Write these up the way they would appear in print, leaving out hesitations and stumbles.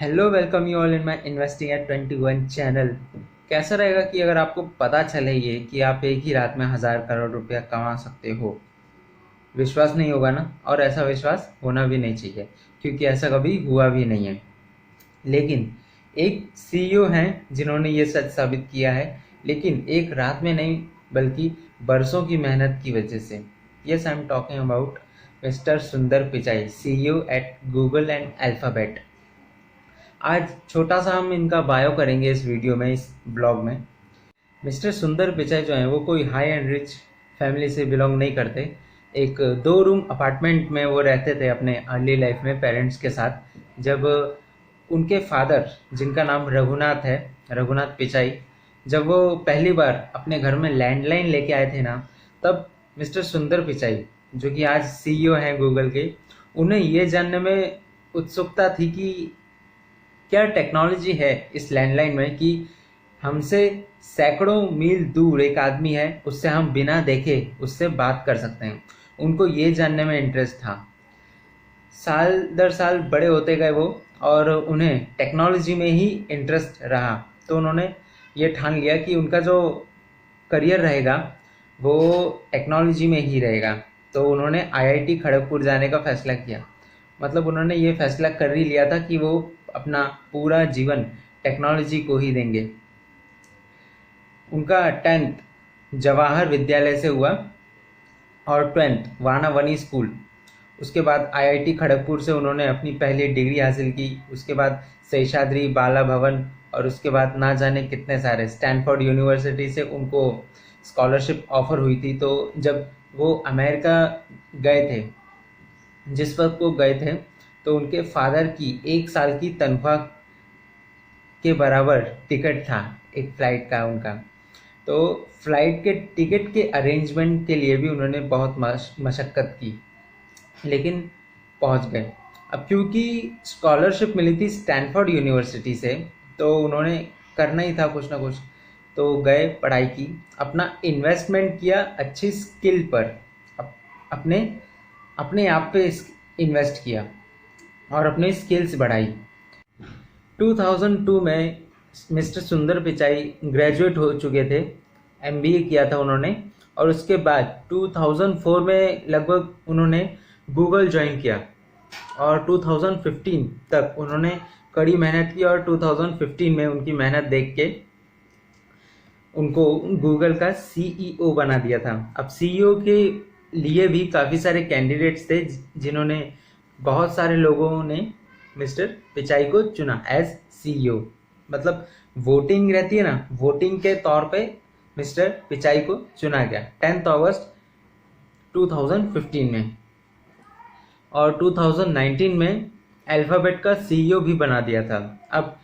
Hello, welcome you all in my investing at 21 channel. कैसा रहेगा कि अगर आपको पता चले ये कि आप एक ही रात में 1,000 करोड़ रुपया कमा सकते हो। विश्वास नहीं होगा ना, और ऐसा विश्वास होना भी नहीं चाहिए क्योंकि ऐसा कभी हुआ भी नहीं है। लेकिन एक सीईओ हैं जिन्होंने ये सच साबित किया है, लेकिन एक रात में नहीं बल्कि बरसों की मेहनत की वजह से। Yes, I am talking about mister Sundar Pichai, CEO at Google and Alphabet. आज छोटा सा हम इनका बायो करेंगे इस वीडियो में, इस ब्लॉग में। मिस्टर सुंदर पिचाई जो हैं वो कोई हाई एंड रिच फैमिली से बिलोंग नहीं करते। एक 2 रूम अपार्टमेंट में वो रहते थे अपने अर्ली लाइफ में पेरेंट्स के साथ। जब उनके फादर, जिनका नाम रघुनाथ है, रघुनाथ पिचाई, जब वो पहली बार अपने घर में लैंडलाइन लेके आए थे ना, तब मिस्टर सुंदर पिचाई, जो कि आज सीईओ हैं गूगल के, उन्हें ये जानने में उत्सुकता थी कि क्या टेक्नोलॉजी है इस लैंडलाइन में कि हमसे सैकड़ों मील दूर एक आदमी है, उससे हम बिना देखे उससे बात कर सकते हैं। उनको ये जानने में इंटरेस्ट था। साल दर साल बड़े होते गए वो, और उन्हें टेक्नोलॉजी में ही इंटरेस्ट रहा। तो उन्होंने ये ठान लिया कि उनका जो करियर रहेगा वो टेक्नोलॉजी में ही रहेगा। तो उन्होंने आईआईटी खड़गपुर जाने का फैसला किया। मतलब उन्होंने ये फैसला कर ही लिया था कि वो अपना पूरा जीवन टेक्नोलॉजी को ही देंगे। उनका 10th जवाहर विद्यालय से हुआ और 12th वानावनी स्कूल। उसके बाद आईआईटी खड़गपुर से उन्होंने अपनी पहली डिग्री हासिल की। उसके बाद शेषाद्री बाला भवन, और उसके बाद ना जाने कितने सारे स्टैनफोर्ड यूनिवर्सिटी से उनको स्कॉलरशिप ऑफर हुई थी। तो जब वो अमेरिका गए थे, जिस वक्त वो गए थे, तो उनके फादर की 1 साल की तनख्वाह के बराबर टिकट था एक फ़्लाइट का उनका। तो फ्लाइट के टिकट के अरेंजमेंट के लिए भी उन्होंने बहुत मशक्क़त की, लेकिन पहुंच गए। अब क्योंकि स्कॉलरशिप मिली थी स्टैनफोर्ड यूनिवर्सिटी से, तो उन्होंने करना ही था कुछ ना कुछ। तो गए, पढ़ाई की, अपना इन्वेस्टमेंट किया अच्छी स्किल पर, अपने अपने आप पे इन्वेस्ट किया और अपनी स्किल्स बढ़ाई। 2002 में मिस्टर सुंदर पिचाई ग्रेजुएट हो चुके थे, एमबीए किया था उन्होंने। और उसके बाद 2004 में लगभग उन्होंने गूगल ज्वाइन किया, और 2015 तक उन्होंने कड़ी मेहनत की, और 2015 में उनकी मेहनत देख के उनको गूगल का सीईओ बना दिया था। अब सीईओ के लिए भी काफ़ी सारे कैंडिडेट्स थे, जिन्होंने, बहुत सारे लोगों ने मिस्टर पिचाई को चुना एज सीईओ। मतलब वोटिंग रहती है ना, वोटिंग के तौर पे मिस्टर पिचाई को चुना गया 10 अगस्त 2015 में। और 2019 में अल्फ़ाबेट का सीईओ भी बना दिया था। अब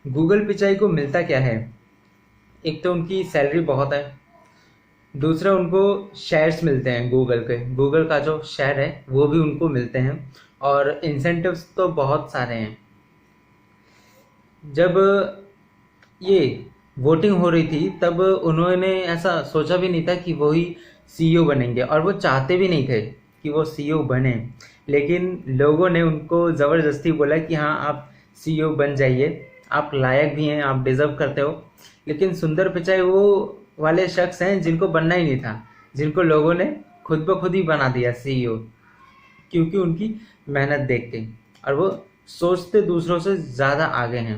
गूगल पिचाई को मिलता क्या है? एक तो उनकी सैलरी बहुत है, दूसरा उनको शेयर्स मिलते हैं गूगल के, गूगल का जो शेयर है वो भी उनको मिलते हैं, और इंसेंटिव्स तो बहुत सारे हैं। जब ये वोटिंग हो रही थी तब उन्होंने ऐसा सोचा भी नहीं था कि वो ही सीईओ बनेंगे, और वो चाहते भी नहीं थे कि वो सीईओ बने। लेकिन लोगों ने उनको ज़बरदस्ती बोला कि हाँ, आप सीईओ बन जाइए, आप लायक भी हैं, आप डिज़र्व करते हो। लेकिन सुंदर पिचाई वो वाले शख्स हैं जिनको बनना ही नहीं था, जिनको लोगों ने खुद ब खुद ही बना दिया सीईओ, क्योंकि उनकी मेहनत देख के, और वो सोचते दूसरों से ज़्यादा आगे हैं।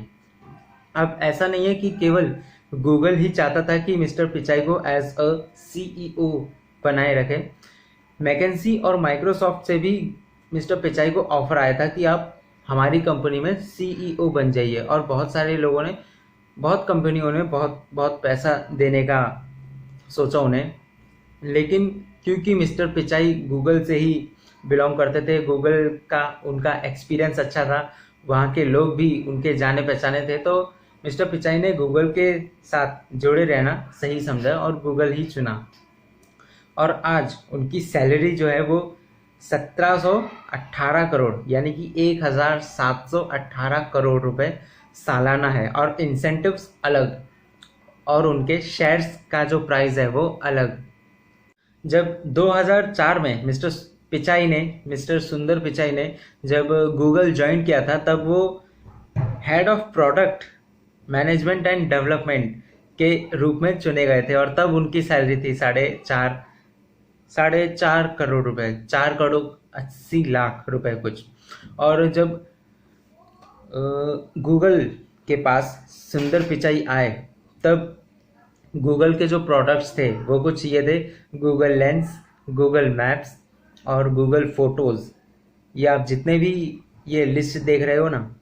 अब ऐसा नहीं है कि केवल गूगल ही चाहता था कि मिस्टर पिचाई को एज अ सीईओ बनाए रखे। मैकेंसी और माइक्रोसॉफ्ट से भी मिस्टर पिचाई को ऑफर आया था कि आप हमारी कंपनी में सीईओ बन जाइए, और बहुत सारे लोगों ने, बहुत कंपनियों ने बहुत बहुत पैसा देने का सोचा उन्हें। लेकिन क्योंकि मिस्टर पिचाई गूगल से ही बिलोंग करते थे, गूगल का उनका एक्सपीरियंस अच्छा था, वहाँ के लोग भी उनके जाने पहचाने थे, तो मिस्टर पिचाई ने गूगल के साथ जुड़े रहना सही समझा और गूगल ही चुना। और आज उनकी सैलरी जो है वो 1718 करोड़, यानी कि 1718 करोड़ रुपए सालाना है, और इंसेंटिव्स अलग, और उनके शेयर्स का जो प्राइस है वो अलग। जब 2004 में मिस्टर सुंदर पिचाई ने जब गूगल ज्वाइन किया था, तब वो head of product management and development के रूप में चुने गए थे, और तब उनकी सैलरी थी साढ़े चार करोड़ रुपए, 4 करोड़ 80 लाख रुपए कुछ। और जब गूगल के पास सुंदर पिचाई आए, तब गूगल के जो प्रोडक्ट्स थे वो कुछ ये थे: गूगल लेंस, गूगल मैप्स और गूगल फोटोज़। ये आप जितने भी ये लिस्ट देख रहे हो ना,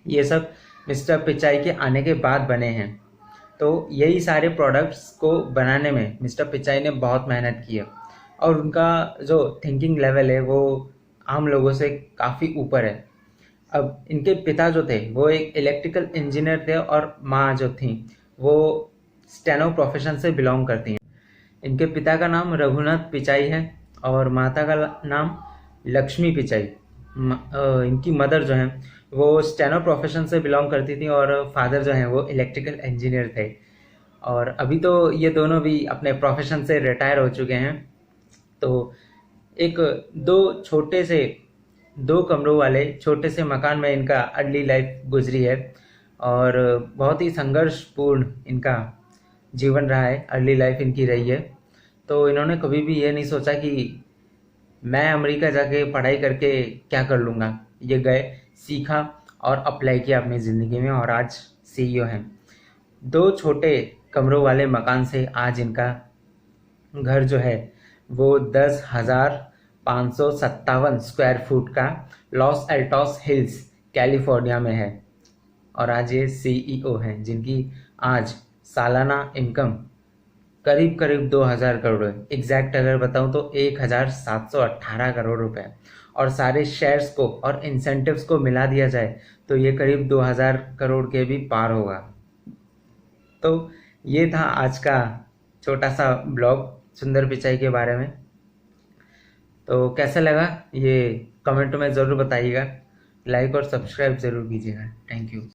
ये सब मिस्टर पिचाई के आने के बाद बने हैं। तो यही सारे प्रोडक्ट्स को बनाने में मिस्टर पिचाई ने बहुत मेहनत की है, और उनका जो थिंकिंग लेवल है वो आम लोगों से काफ़ी ऊपर है। अब इनके पिता जो थे वो एक इलेक्ट्रिकल इंजीनियर थे, और माँ जो थी वो स्टेनो प्रोफेशन से बिलोंग करती हैं। इनके पिता का नाम रघुनाथ पिचाई है और माता का नाम लक्ष्मी पिचाई। इनकी मदर जो है वो स्टेनो प्रोफेशन से बिलोंग करती थी, और फादर जो हैं वो इलेक्ट्रिकल इंजीनियर थे। और अभी तो ये दोनों भी अपने प्रोफेशन से रिटायर हो चुके हैं। तो एक दो कमरों वाले छोटे से मकान में इनका अर्ली लाइफ गुजरी है, और बहुत ही संघर्षपूर्ण इनका जीवन रहा है, अर्ली लाइफ इनकी रही है। तो इन्होंने कभी भी ये नहीं सोचा कि मैं अमेरिका जाके पढ़ाई करके क्या कर लूँगा। ये गए, सीखा और अप्लाई किया अपनी ज़िंदगी में, और आज सीईओ हैं। 2 छोटे कमरों वाले मकान से आज इनका घर जो है वो 10,557 स्क्वायर फुट का लॉस एल्टोस हिल्स कैलिफोर्निया में है। और आज ये सीईओ हैं जिनकी आज सालाना इनकम करीब करीब 2,000 करोड़ है। एग्जैक्ट अगर बताऊं तो 1,718 करोड़ रुपए। और सारे शेयर्स को और इंसेंटिव्स को मिला दिया जाए तो ये करीब 2,000 करोड़ के भी पार होगा। तो ये था आज का छोटा सा ब्लॉग सुंदर पिचाई के बारे में। तो कैसा लगा ये कमेंट में ज़रूर बताइएगा। लाइक और सब्सक्राइब ज़रूर कीजिएगा। Thank you.